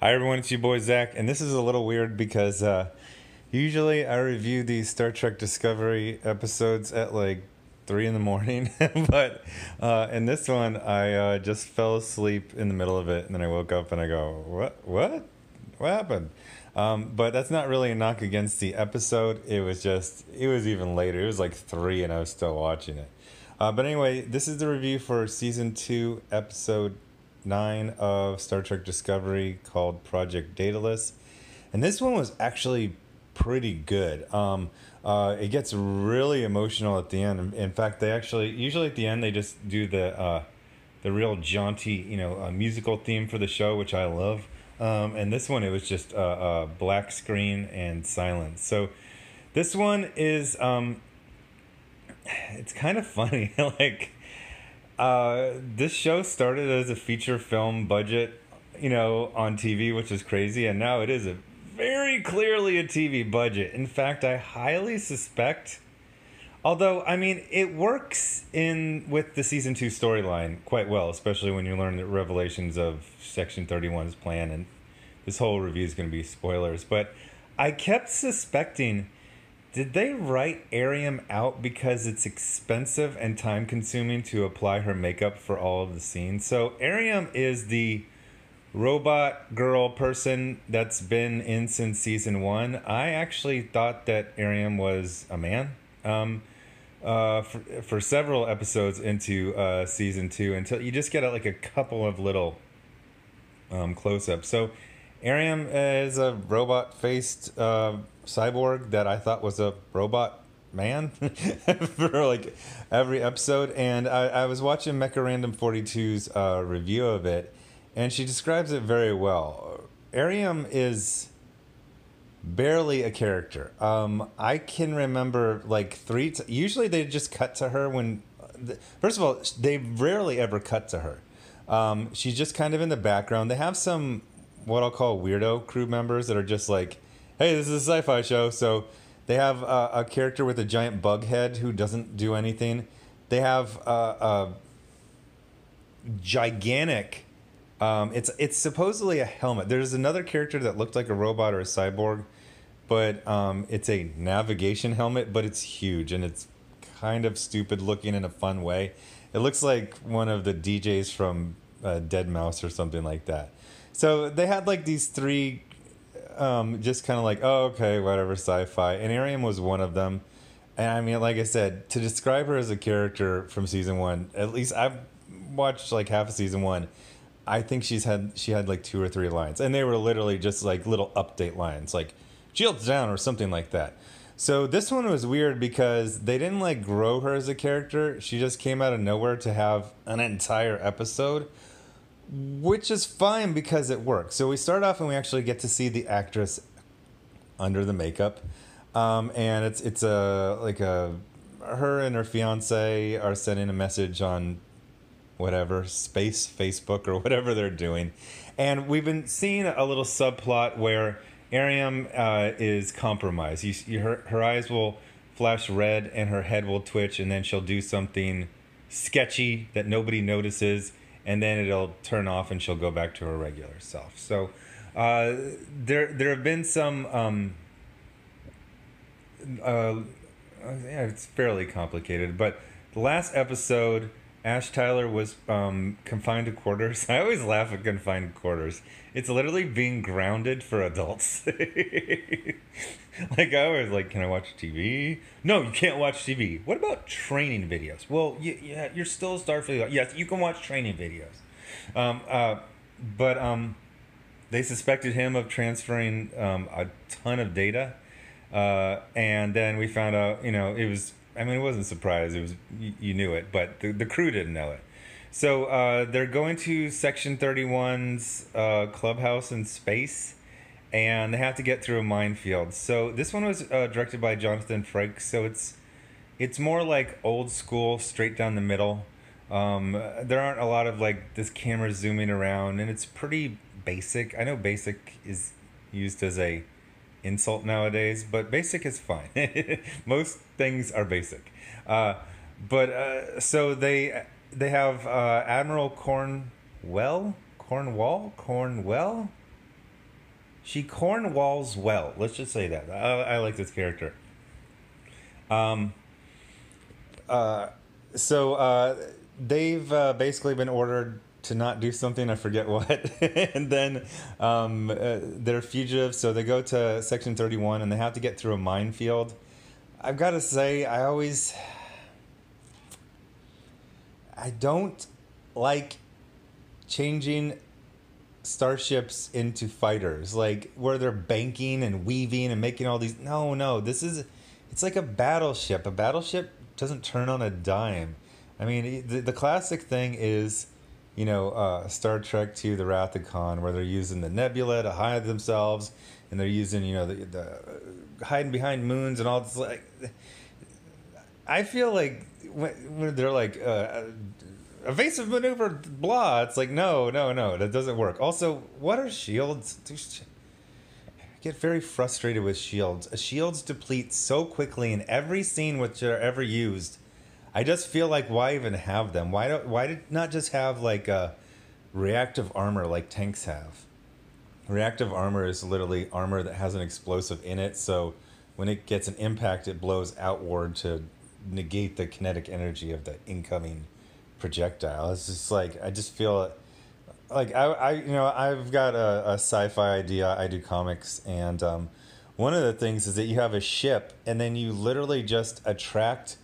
Hi everyone, it's your boy Zach, and this is a little weird because usually I review these Star Trek Discovery episodes at like 3 in the morning, but in this one I just fell asleep in the middle of it, and then I woke up and I go, what happened? But that's not really a knock against the episode. It was even later. It was like 3, and I was still watching it. But anyway, this is the review for season 2, episode 9 of Star Trek Discovery, called Project Daedalus. And this one was actually pretty good. It gets really emotional at the end. In fact, they actually, usually at the end, they just do the real jaunty, musical theme for the show, which I love. And this one, it was just a black screen and silence. So this one is, it's kind of funny. This show started as a feature film budget, on TV, which is crazy, and now it is a very clearly a TV budget. In fact, I highly suspect, although I mean, it works in with the season 2 storyline quite well, especially when you learn the revelations of Section 31's plan, and this whole review is going to be spoilers, but I kept suspecting, did they write Ariam out because it's expensive and time consuming to apply her makeup for all of the scenes? So Ariam is the robot girl person that's been in since season 1. I actually thought that Ariam was a man for several episodes into season 2, until you just get like a couple of little close-ups. So Ariam is a robot-faced cyborg that I thought was a robot man for like every episode. And I was watching Mecha Random 42's review of it, and she describes it very well. Ariam is barely a character. I can remember like usually they just cut to her when, first of all, they rarely ever cut to her. She's just kind of in the background. They have some what I'll call weirdo crew members that are just like, hey, this is a sci-fi show. So they have a character with a giant bug head who doesn't do anything. They have a gigantic, it's supposedly a helmet. There's another character that looked like a robot or a cyborg, but it's a navigation helmet, but it's huge and it's kind of stupid looking in a fun way. It looks like one of the DJs from Dead Mouse or something like that. So they had like these three, just kind of like, oh, okay, whatever, sci-fi. And Ariam was one of them. And I mean, like I said, to describe her as a character from season 1, at least I've watched like half of season 1. I think she had like 2 or 3 lines, and they were literally just like little update lines, like shields down or something like that. So this one was weird because they didn't like grow her as a character. She just came out of nowhere to have an entire episode, which is fine because it works. So we start off and we actually get to see the actress under the makeup, and it's a like a her and her fiance are sending a message on whatever space Facebook or whatever they're doing, and we've been seeing a little subplot where Ariam is compromised. Her eyes will flash red and her head will twitch, and then she'll do something sketchy that nobody notices, and then it'll turn off and she'll go back to her regular self. So there have been some yeah, it's fairly complicated, but the last episode, Ash Tyler was confined to quarters. I always laugh at confined quarters. It's literally being grounded for adults. Like, I always like, can I watch TV? No, you can't watch TV. What about training videos? Well, yeah, you're still a Starfleet. Yes, you can watch training videos. But they suspected him of transferring a ton of data. And then we found out, it was, I mean, it wasn't a surprise. It was, you knew it, but the crew didn't know it. So they're going to Section 31's clubhouse in space, and they have to get through a minefield. So this one was directed by Jonathan Frakes. So it's more like old school, straight down the middle. There aren't a lot of like this camera zooming around, and it's pretty basic. I know basic is used as a insult nowadays, but basic is fine. Most things are basic. So they have Admiral Cornwell. she cornwalls well. Let's just say that. I like this character. Um, so they've basically been ordered to not do something, I forget what, and then they're fugitives, so they go to Section 31 and they have to get through a minefield. I've got to say, I don't like changing starships into fighters, like where they're banking and weaving and making all these. No, it's like a battleship. A battleship doesn't turn on a dime. I mean, the classic thing is, Star Trek II, The Wrath of Khan, where they're using the nebula to hide themselves, and they're using, the hiding behind moons and all this. Like, I feel like when they're like evasive maneuver, blah. It's like no, that doesn't work. Also, what are shields? I get very frustrated with shields. Shields deplete so quickly in every scene which are ever used. I just feel like, why even have them? Why not just have like a reactive armor like tanks have? Reactive armor is literally armor that has an explosive in it, so when it gets an impact, it blows outward to negate the kinetic energy of the incoming projectile. It's just like, I just feel like I've got a sci-fi idea. I do comics, and one of the things is that you have a ship, and then you literally just attract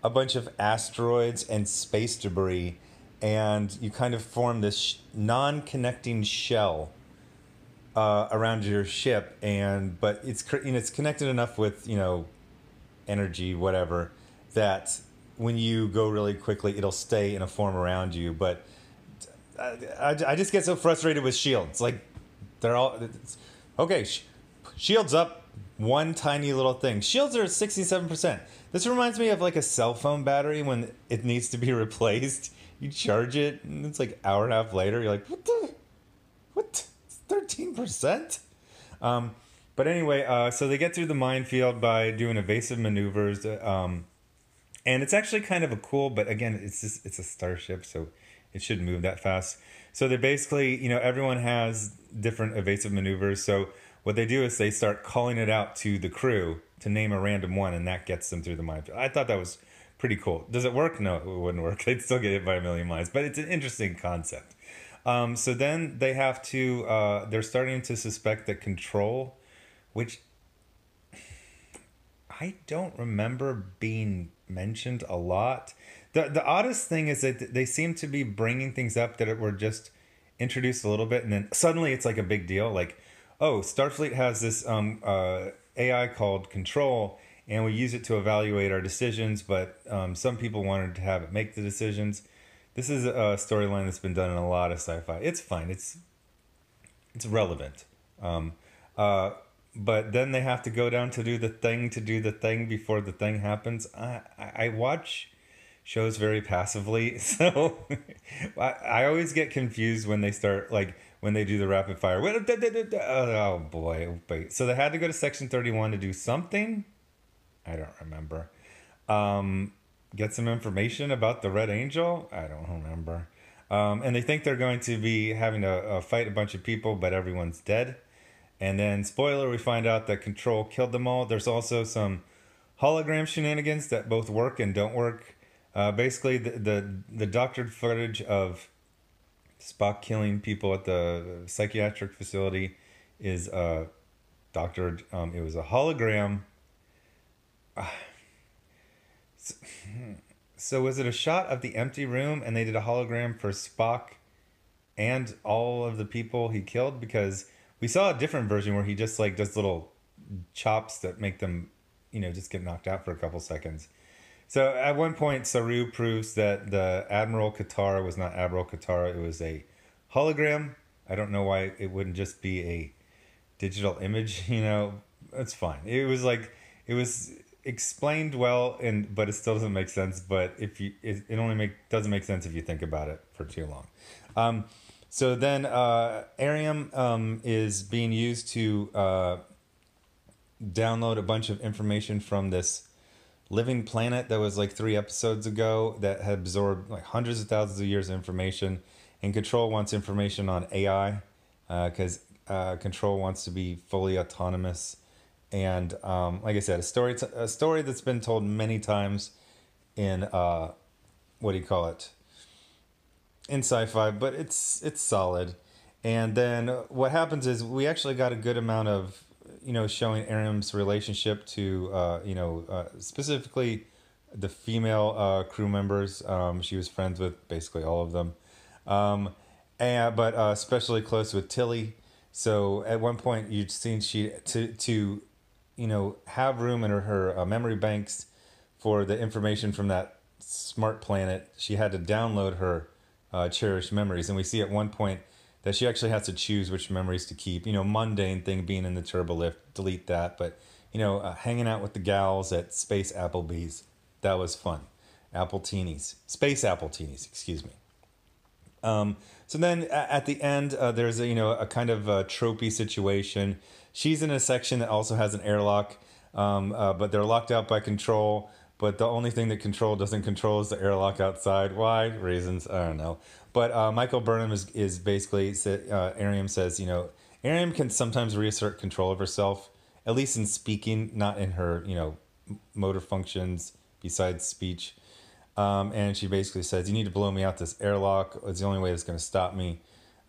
a bunch of asteroids and space debris, and you kind of form this non-connecting shell around your ship, but it's connected enough with energy, whatever, that when you go really quickly, it'll stay in a form around you. But I just get so frustrated with shields. Like, they're all okay. Shields up, one tiny little thing. Shields are 67%. This reminds me of like a cell phone battery when it needs to be replaced. You charge it, and it's like an hour and a half later. You're like, what? It's 13%. But anyway, so they get through the minefield by doing evasive maneuvers. And it's actually kind of a cool, but again, it's a starship, so it shouldn't move that fast. So they basically, everyone has different evasive maneuvers. So what they do is they start calling it out to the crew to name a random one, and that gets them through the minefield. I thought that was pretty cool. Does it work? No, it wouldn't work. They'd still get hit by a million mines, but it's an interesting concept. So then they have to, they're starting to suspect that Control, which I don't remember being mentioned a lot. The oddest thing is that they seem to be bringing things up that were just introduced a little bit, and then suddenly it's like a big deal. Like, oh, Starfleet has this AI called Control, and we use it to evaluate our decisions, but some people wanted to have it make the decisions. This is a storyline that's been done in a lot of sci-fi. It's fine. It's relevant. But then they have to go down to do the thing before the thing happens. I watch shows very passively, so I always get confused when they start, like, when they do the rapid fire. Oh boy, wait. So they had to go to Section 31 to do something? I don't remember. Get some information about the Red Angel? I don't remember. And they think they're going to be having to fight a bunch of people, but everyone's dead. And then, spoiler, we find out that Control killed them all. There's also some hologram shenanigans that both work and don't work. Basically, the doctored footage of Spock killing people at the psychiatric facility is doctored. It was a hologram. So was it a shot of the empty room and they did a hologram for Spock and all of the people he killed? Because we saw a different version where he just like does little chops that make them, just get knocked out for a couple seconds. So at one point, Saru proves that the Admiral Katara was not Admiral Katara. It was a hologram. I don't know why it wouldn't just be a digital image. It's fine. It was explained well, but it still doesn't make sense. But it only doesn't make sense if you think about it for too long. So then Arium is being used to download a bunch of information from this living planet that was like 3 episodes ago that had absorbed like hundreds of thousands of years of information. And Control wants information on AI because Control wants to be fully autonomous, and like I said, a story that's been told many times in what do you call it, in sci-fi, but it's solid. And then what happens is we actually got a good amount of showing Aram's relationship to specifically the female crew members. She was friends with basically all of them, but especially close with Tilly. So at one point you'd seen she to have room in her memory banks for the information from that smart planet. She had to download her cherished memories, and we see at one point that she actually has to choose which memories to keep. Mundane thing being in the turbo lift, delete that. But hanging out with the gals at Space Applebee's, that was fun. Space Apple Teenies, excuse me. So then at the end, there's a kind of a tropey situation. She's in a section that also has an airlock, but they're locked out by Control. But the only thing that Control doesn't control is the airlock outside. Why? Reasons, I don't know. But Michael Burnham is basically, Airiam says, Airiam can sometimes reassert control of herself, at least in speaking, not in her, motor functions besides speech. And she basically says, you need to blow me out this airlock. It's the only way that's going to stop me.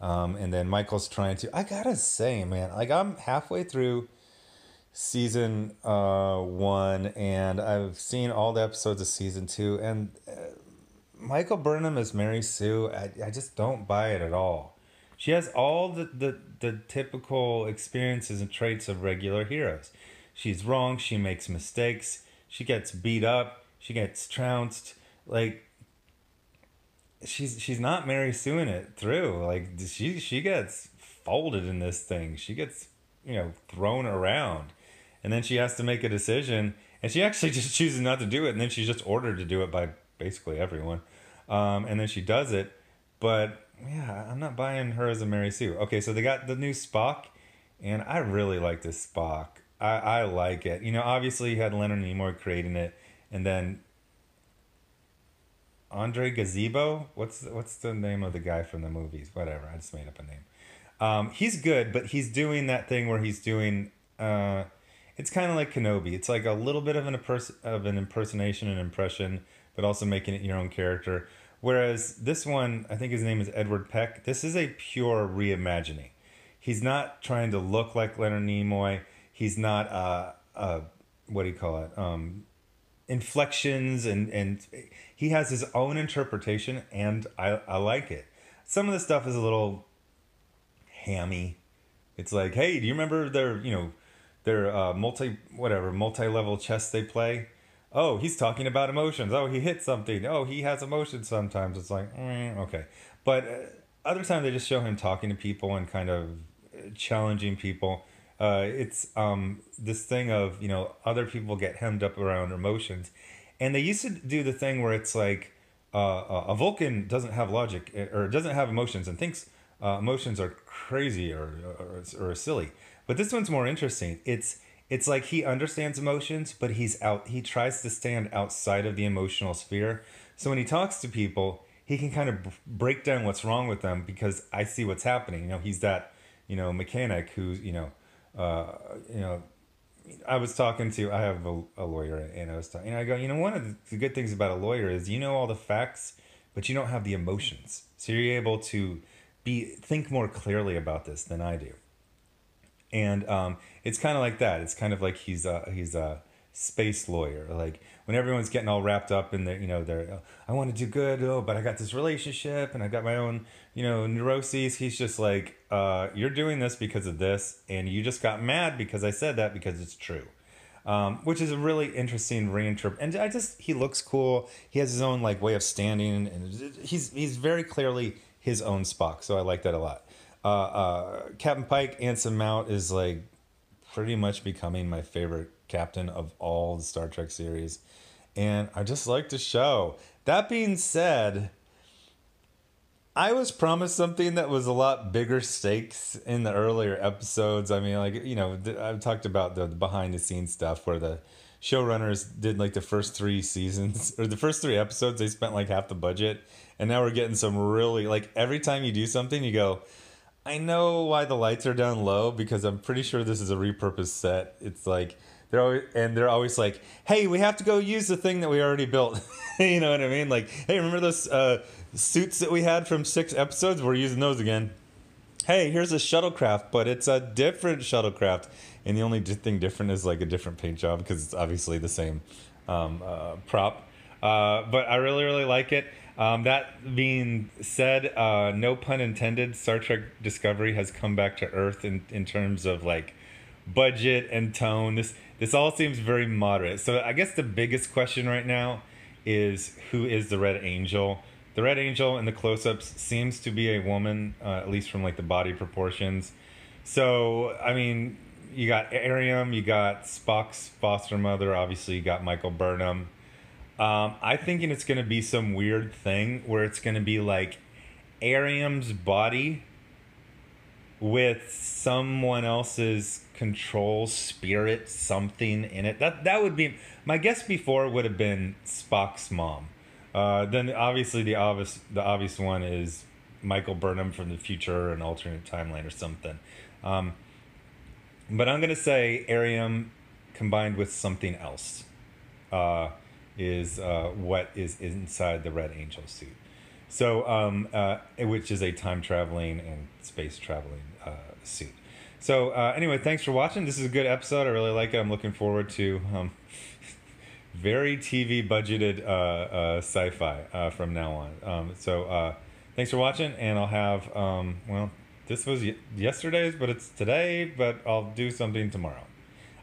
And then Michael's trying to, I gotta say, man, like I'm halfway through season 1, and I've seen all the episodes of season 2, and Michael Burnham as Mary Sue, I just don't buy it at all. She has all the typical experiences and traits of regular heroes. She's wrong, she makes mistakes, she gets beat up, she gets trounced. Like, she's not Mary Sueing it through. Like, she gets folded in this thing. She gets, thrown around. And then she has to make a decision, and she actually just chooses not to do it, and then she's just ordered to do it by basically everyone. And then she does it, but yeah, I'm not buying her as a Mary Sue. Okay, so they got the new Spock, and I really like this Spock. I like it. Obviously you had Leonard Nimoy creating it, and then Andre Gazebo? What's the name of the guy from the movies? Whatever, I just made up a name. He's good, but he's doing that thing where he's doing... it's kind of like Kenobi. It's like a little bit of an impersonation and impression, but also making it your own character. Whereas this one, I think his name is Edward Peck. This is a pure reimagining. He's not trying to look like Leonard Nimoy. He's not what do you call it? Inflections and he has his own interpretation, and I like it. Some of the stuff is a little hammy. It's like, hey, do you remember their multi-level chess they play? Oh, he's talking about emotions. Oh, he hit something. Oh, he has emotions sometimes. It's like, okay. But other times they just show him talking to people and kind of challenging people. It's this thing of, other people get hemmed up around emotions. And they used to do the thing where it's like a Vulcan doesn't have logic or doesn't have emotions and thinks emotions are crazy or silly. But this one's more interesting. It's like he understands emotions, but he tries to stand outside of the emotional sphere. So when he talks to people, he can kind of break down what's wrong with them because I see what's happening. He's that, mechanic who's, I was talking to, I have a lawyer, and I was talking, I go, one of the good things about a lawyer is all the facts, but you don't have the emotions. So you're able to think more clearly about this than I do. And it's kind of like that. It's kind of like he's a space lawyer. Like when everyone's getting all wrapped up in their, I want to do good, but I got this relationship and I got my own, neuroses. He's just like, you're doing this because of this, and you just got mad because I said that because it's true. Which is a really interesting reinterpret. And he looks cool. He has his own like way of standing, and he's very clearly his own Spock. So I like that a lot. Captain Pike, Anson Mount is like pretty much becoming my favorite captain of all the Star Trek series, and I just like the show. That being said, I was promised something that was a lot bigger stakes in the earlier episodes. I mean, like, I've talked about the behind the scenes stuff where the showrunners did like the first 3 seasons or the first 3 episodes, they spent like half the budget, and now we're getting some really, like, every time you do something you go, I know why the lights are down low because I'm pretty sure this is a repurposed set. It's like they're always like, "Hey, we have to go use the thing that we already built." You know what I mean? Like, "Hey, remember those suits that we had from 6 episodes? We're using those again." Hey, here's a shuttlecraft, but it's a different shuttlecraft, and the only thing different is like a different paint job because it's obviously the same prop. But I really, really like it. That being said, no pun intended, Star Trek Discovery has come back to Earth in terms of like budget and tone. This all seems very moderate. So I guess the biggest question right now is who is the Red Angel? The Red Angel in the close-ups seems to be a woman, at least from like the body proportions. So I mean, you got Arium, you got Spock's foster mother, obviously you got Michael Burnham. I'm thinking it's gonna be some weird thing where it's gonna be like Arium's body with someone else's control spirit, something in it. That would be my guess. Before would have been Spock's mom. Then obviously the obvious one is Michael Burnham from the future, an alternate timeline or something. But I'm gonna say Arium combined with something else is what is inside the Red Angel suit. So which is a time traveling and space traveling suit. So anyway, thanks for watching. This is a good episode. I really like it. I'm looking forward to very TV budgeted sci-fi from now on. So thanks for watching, and I'll have well, this was yesterday's, but it's today. But I'll do something tomorrow.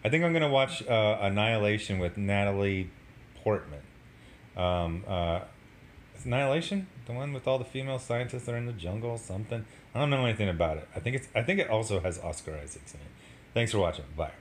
I think I'm gonna watch Annihilation with Natalie Portman. Is Annihilation the one with all the female scientists that are in the jungle? Or something. I don't know anything about it. I think it also has Oscar Isaacs in it. Thanks for watching. Bye.